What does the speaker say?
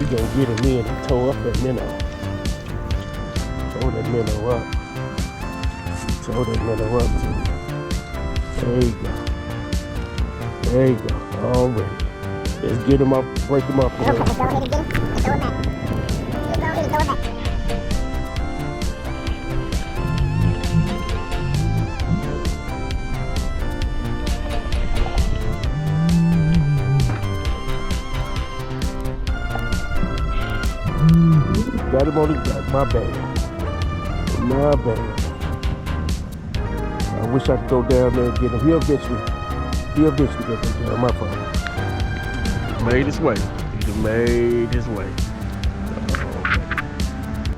We gonna get him in and tow up that minnow. Tow that minnow up. Tow that minnow up too. There you go. There you go. All right. Let's get him up, break him up. Okay, go ahead and get him. And throw it back. Go ahead and throw it back. Got him on his back. My bad. My bad. I wish I could go down there and get him. He'll eventually get him down. My fault. Made his way. He done made his way.